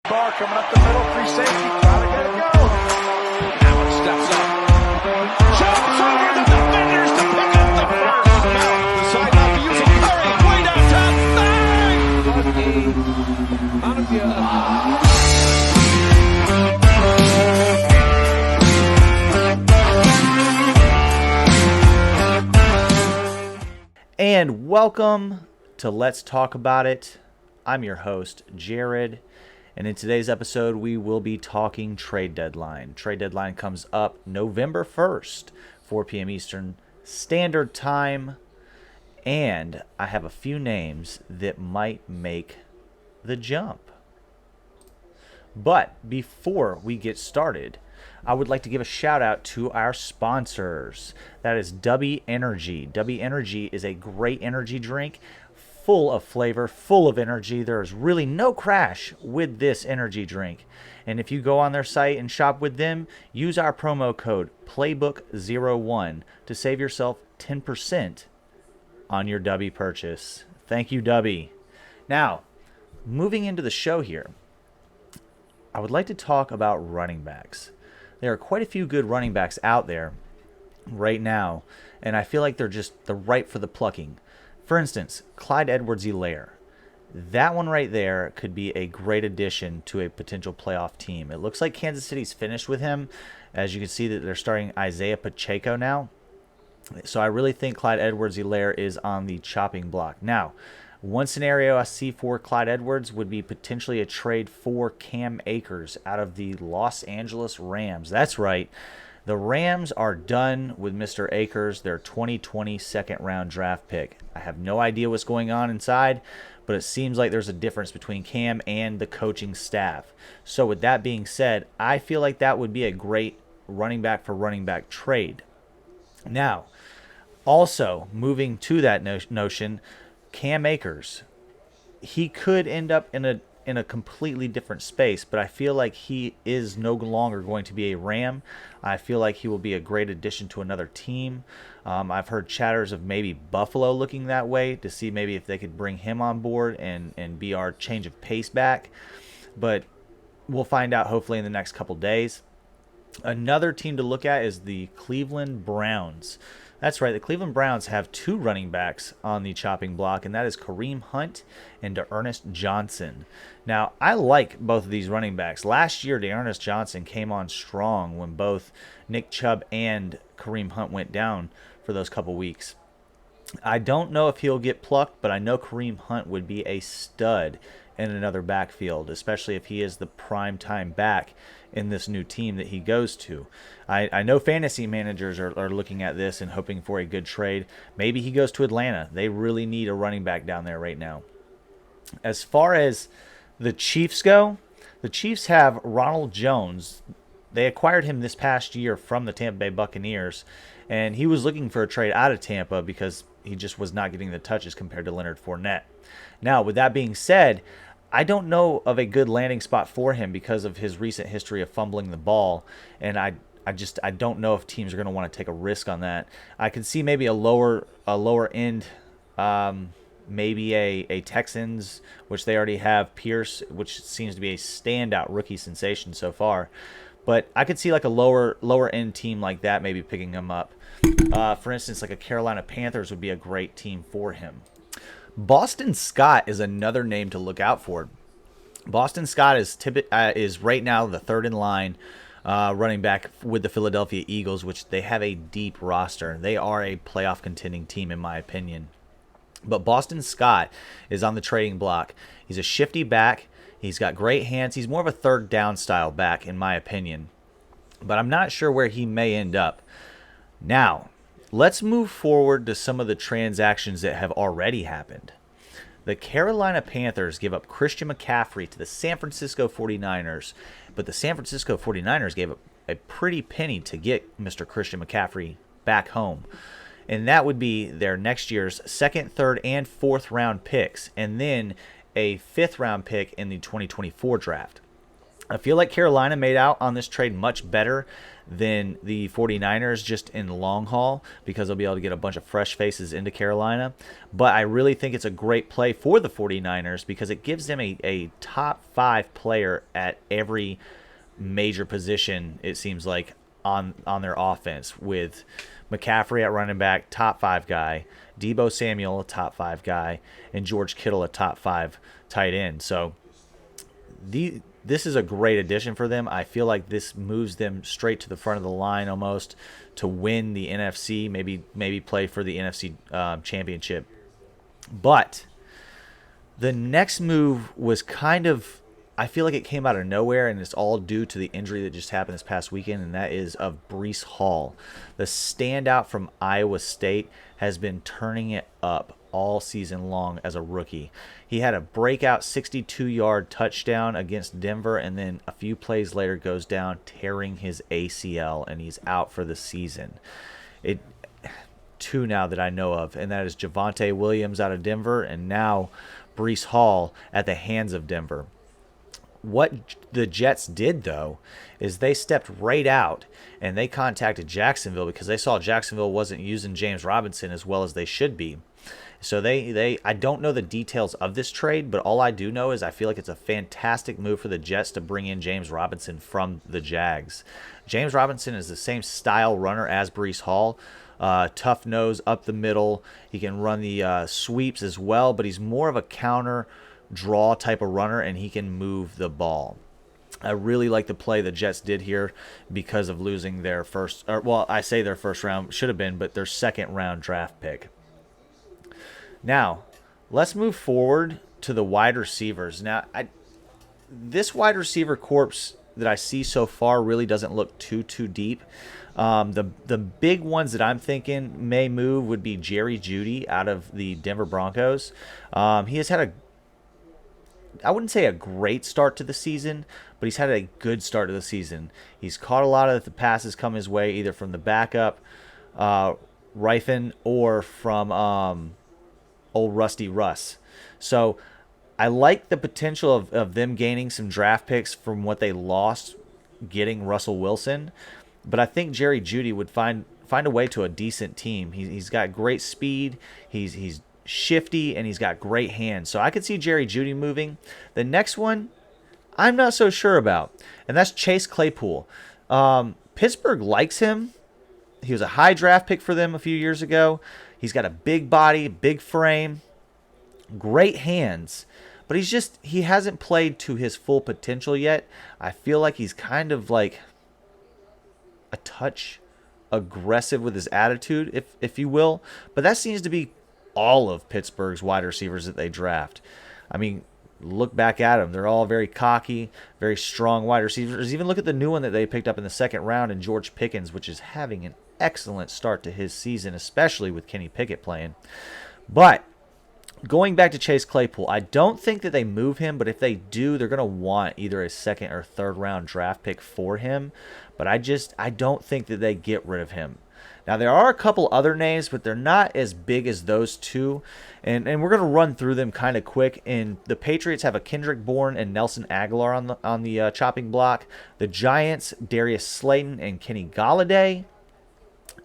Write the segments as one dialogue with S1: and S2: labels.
S1: Bar coming up the middle, free safety, gotta get it go. Allen steps up, jumps over the defenders to pick up the first. Now, sideline to use Curry, way downtown,
S2: And welcome to Let's Talk About It. I'm your host, Jared. And in today's episode, we will be talking trade deadline. Trade deadline comes up November 1st, 4 p.m. Eastern Standard Time. And I have a few names that might make the jump. But before we get started, I would like to give a shout out to our sponsors. That is Judey Energy. Judey Energy is a great energy drink, full of flavor, full of energy. There is really no crash with this energy drink. And if you go on their site and shop with them, use our promo code Playbook01 to save yourself 10% on your Judey purchase. Thank you, Judey. Now, moving into the show here, I would like to talk about running backs. There are quite a few good running backs out there right now, and I feel like they're ripe for the plucking. For instance, Clyde Edwards-Helaire. That one right there could be a great addition to a potential playoff team. It looks like Kansas City's finished with him. As you can see, that they're starting Isaiah Pacheco now. So I really think Clyde Edwards-Helaire is on the chopping block. Now, one scenario I see for Clyde Edwards would be potentially a trade for Cam Akers out of the Los Angeles Rams. That's right. The Rams are done with Mr. Akers, their 2020 second-round draft pick. I have no idea what's going on inside, but it seems like there's a difference between Cam and the coaching staff. So with that being said, I feel like that would be a great running back for running back trade. Now, also moving to that notion, Cam Akers, he could end up in a completely different space, but I feel like he is no longer going to be a Ram. I feel like he will be a great addition to another team. I've heard chatters of maybe Buffalo looking that way to see maybe if they could bring him on board and be our change of pace back. But we'll find out hopefully in the next couple days. Another team to look at is the Cleveland Browns. That's right, the Cleveland Browns have two running backs on the chopping block, and that is Kareem Hunt and D'Ernest Johnson. Now, I like both of these running backs. Last year, D'Ernest Johnson came on strong when both Nick Chubb and Kareem Hunt went down for those couple weeks. I don't know if he'll get plucked, but I know Kareem Hunt would be a stud in another backfield, especially if he is the prime-time back in this new team that he goes to. I know fantasy managers are looking at this and hoping for a good trade. Maybe he goes to Atlanta. They really need a running back down there right now. As far as the Chiefs go, the Chiefs have Ronald Jones. They acquired him this past year from the Tampa Bay Buccaneers, and he was looking for a trade out of Tampa because he just was not getting the touches compared to Leonard Fournette. Now, with that being said, I don't know of a good landing spot for him because of his recent history of fumbling the ball, and I don't know if teams are going to want to take a risk on that. I could see maybe a lower end, maybe a Texans, which they already have Pierce, which seems to be a standout rookie sensation so far. But I could see like a lower end team like that maybe picking him up. For instance, like a Carolina Panthers would be a great team for him. Boston Scott is another name to look out for. Boston Scott is right now the third in line running back with the Philadelphia Eagles, which they have a deep roster. They are a playoff contending team in my opinion. But Boston Scott is on the trading block. He's a shifty back. He's got great hands. He's more of a third down style back in my opinion. But I'm not sure where he may end up. Now, let's move forward to some of the transactions that have already happened. The Carolina Panthers give up Christian McCaffrey to the San Francisco 49ers, but the San Francisco 49ers gave up a pretty penny to get Mr. Christian McCaffrey back home. And that would be their next year's second, third, and fourth round picks, and then a fifth round pick in the 2024 draft. I feel like Carolina made out on this trade much better than the 49ers just in the long haul because they'll be able to get a bunch of fresh faces into Carolina. But I really think it's a great play for the 49ers because it gives them a top 5 player at every major position, it seems like, on their offense, with McCaffrey at running back, top 5 guy, Deebo Samuel, a top 5 guy, and George Kittle, a top 5 tight end. So this is a great addition for them. I feel like this moves them straight to the front of the line almost to win the NFC, maybe play for the NFC championship. But the next move was kind of, I feel like it came out of nowhere, and it's all due to the injury that just happened this past weekend, and that is of Breece Hall. The standout from Iowa State has been turning it up all season long as a rookie. He had a breakout 62-yard touchdown against Denver, and then a few plays later goes down tearing his ACL, and he's out for the season. Two now that I know of, and that is Javonte Williams out of Denver, and now Breece Hall at the hands of Denver. What the Jets did, though, is they stepped right out and they contacted Jacksonville because they saw Jacksonville wasn't using James Robinson as well as they should be. So I don't know the details of this trade, but all I do know is I feel like it's a fantastic move for the Jets to bring in James Robinson from the Jags. James Robinson is the same style runner as Breece Hall. Tough nose up the middle. He can run the sweeps as well, but he's more of a counter draw type of runner, and he can move the ball. I really like the play the Jets did here because of losing their I say their first round, should have been, but their second round draft pick. Now, let's move forward to the wide receivers. Now, this wide receiver corps that I see so far really doesn't look too deep. The big ones that I'm thinking may move would be Jerry Judey out of the Denver Broncos. He has had I wouldn't say a great start to the season, but he's had a good start to the season. He's caught a lot of the passes come his way, either from the backup, Rypien, or from old Rusty Russ. So I like the potential of them gaining some draft picks from what they lost getting Russell Wilson. But I think Jerry Judey would find a way to a decent team. He's got great speed. He's shifty, and he's got great hands. So I could see Jerry Judey moving. The next one, I'm not so sure about, and that's Chase Claypool. Pittsburgh likes him. He was a high draft pick for them a few years ago. He's got a big body, big frame, great hands, but he hasn't played to his full potential yet. I feel like he's kind of like a touch aggressive with his attitude, if you will, but that seems to be all of Pittsburgh's wide receivers that they draft. I mean, look back at them. They're all very cocky, very strong wide receivers. Even look at the new one that they picked up in the second round in George Pickens, which is having an excellent start to his season, especially with Kenny Pickett playing. But going back to Chase Claypool, I don't think that they move him, but if they do, they're going to want either a second or third round draft pick for him. But I don't think that they get rid of him. Now, there are a couple other names, but they're not as big as those two. And we're going to run through them kind of quick. And the Patriots have a Kendrick Bourne and Nelson Aguilar on the chopping block. The Giants, Darius Slayton and Kenny Golladay.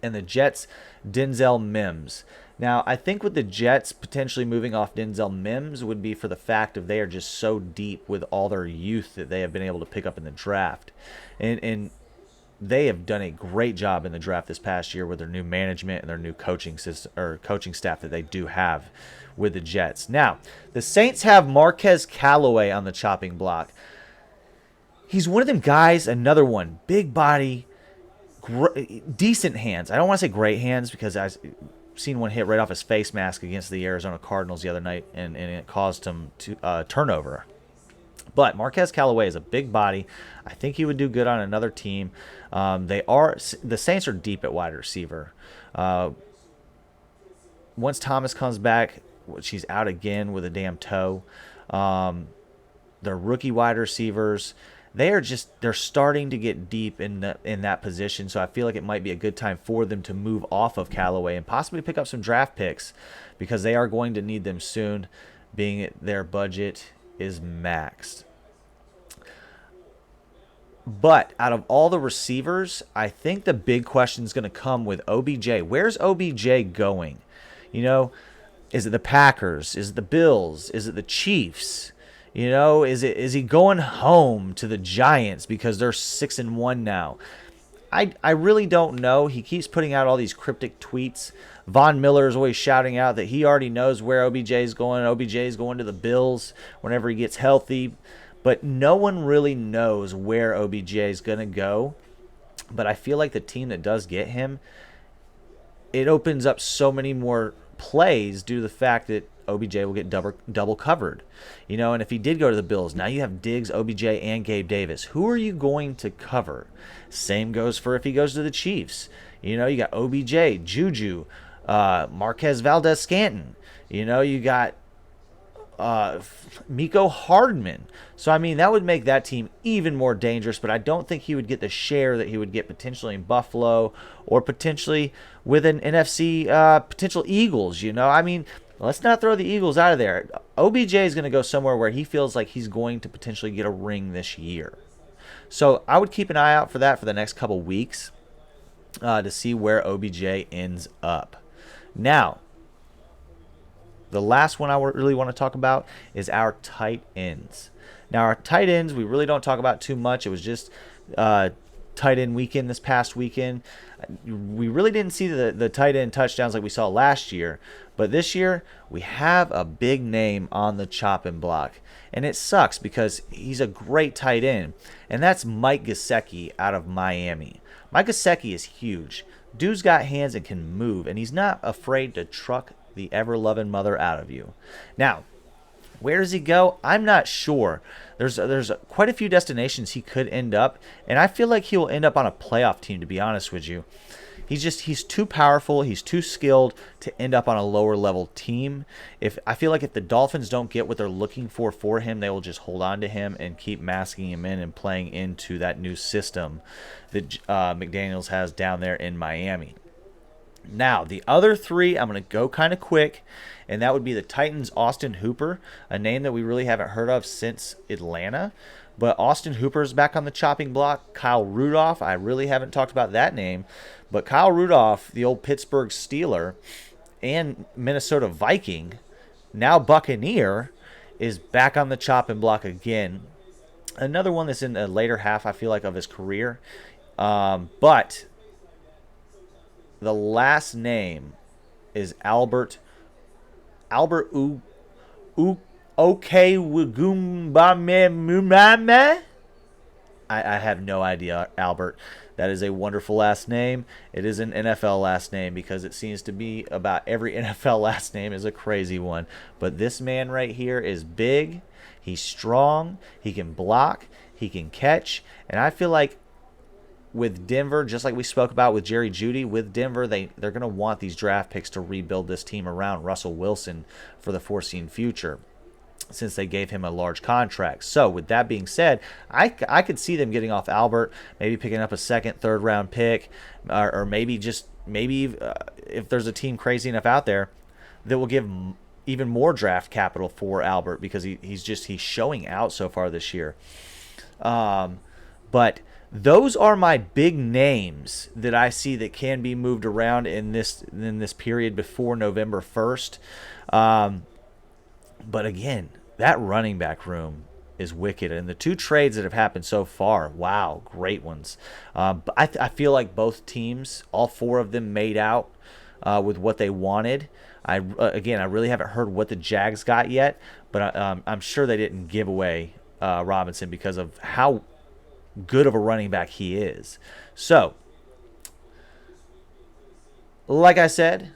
S2: And the Jets, Denzel Mims. Now, I think with the Jets potentially moving off Denzel Mims would be for the fact of they are just so deep with all their youth that they have been able to pick up in the draft. And they have done a great job in the draft this past year with their new management and their new coaching system or coaching staff that they do have with the Jets. Now, the Saints have Marquez Callaway on the chopping block. He's one of them guys, another one, big body, decent hands. I don't want to say great hands because I've seen one hit right off his face mask against the Arizona Cardinals the other night, and it caused him to turnover. But Marquez Callaway is a big body. I think he would do good on another team. The Saints are deep at wide receiver. Once Thomas comes back, she's out again with a damn toe. Their rookie wide receivers, they're starting to get deep in that position. So I feel like it might be a good time for them to move off of Callaway and possibly pick up some draft picks because they are going to need them soon, being their budget is maxed. But out of all the receivers, I think the big question is going to come with OBJ. Where's OBJ going? You know, is it the Packers? Is it the Bills? Is it the Chiefs? You know, is he going home to the Giants because they're 6-1 now? I really don't know. He keeps putting out all these cryptic tweets. Von Miller is always shouting out that he already knows where OBJ is going. OBJ is going to the Bills whenever he gets healthy. But no one really knows where OBJ is going to go. But I feel like the team that does get him, it opens up so many more plays due to the fact that OBJ will get double covered. You know, and if he did go to the Bills, now you have Diggs, OBJ, and Gabe Davis. Who are you going to cover? Same goes for if he goes to the Chiefs. You know, you got OBJ, Juju, Marquez Valdez-Scantling. You know, you got Miko Hardman. So, I mean, that would make that team even more dangerous, but I don't think he would get the share that he would get potentially in Buffalo or potentially with an NFC potential Eagles, you know. I mean, let's not throw the Eagles out of there. OBJ is going to go somewhere where he feels like he's going to potentially get a ring this year. So, I would keep an eye out for that for the next couple weeks to see where OBJ ends up. Now, the last one I really want to talk about is our tight ends. Now, our tight ends, we really don't talk about too much. It was just tight end weekend this past weekend. We really didn't see the tight end touchdowns like we saw last year. But this year, we have a big name on the chopping block. And it sucks because he's a great tight end. And that's Mike Gesicki out of Miami. Mike Gesicki is huge. Dude's got hands and can move. And he's not afraid to truck the ever-loving mother out of you. Now, where does he go? I'm not sure. There's quite a few destinations he could end up, and I feel like he'll end up on a playoff team, to be honest with you. He's too powerful, he's too skilled to end up on a lower level team. I feel like if the Dolphins don't get what they're looking for him, they will just hold on to him and keep masking him in and playing into that new system that McDaniels has down there in Miami. Now, the other three, I'm going to go kind of quick, and that would be the Titans' Austin Hooper, a name that we really haven't heard of since Atlanta. But Austin Hooper is back on the chopping block. Kyle Rudolph, I really haven't talked about that name. But Kyle Rudolph, the old Pittsburgh Steeler and Minnesota Viking, now Buccaneer, is back on the chopping block again. Another one that's in the later half, I feel like, of his career. But the last name is Albert Okwuegbunamame. I have no idea, Albert. That is a wonderful last name. It is an NFL last name because it seems to be about every NFL last name is a crazy one. But this man right here is big. He's strong. He can block. He can catch. And I feel like with Denver, just like we spoke about with Jerry Judey, with Denver, they're going to want these draft picks to rebuild this team around Russell Wilson for the foreseen future, since they gave him a large contract. So with that being said, I could see them getting off Albert, maybe picking up a second, third round pick, or maybe if there's a team crazy enough out there that will give even more draft capital for Albert because he's showing out so far this year. But those are my big names that I see that can be moved around in this period before November 1st. But again, that running back room is wicked. And the two trades that have happened so far, wow, great ones. But I feel like both teams, all four of them, made out with what they wanted. I really haven't heard what the Jags got yet, but I'm sure they didn't give away Robinson because of how good of a running back he is. So, like I said,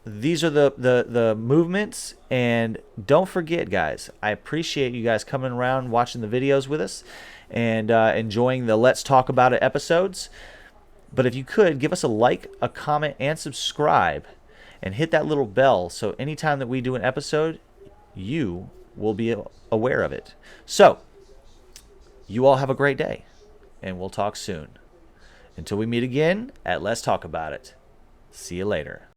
S2: these are the movements, and don't forget, guys, I appreciate you guys coming around watching the videos with us and enjoying the Let's Talk About It episodes. But if you could, give us a like, a comment, and subscribe, and hit that little bell so anytime that we do an episode, you will be aware of it. So, you all have a great day, and we'll talk soon. Until we meet again at Let's Talk About It. See you later.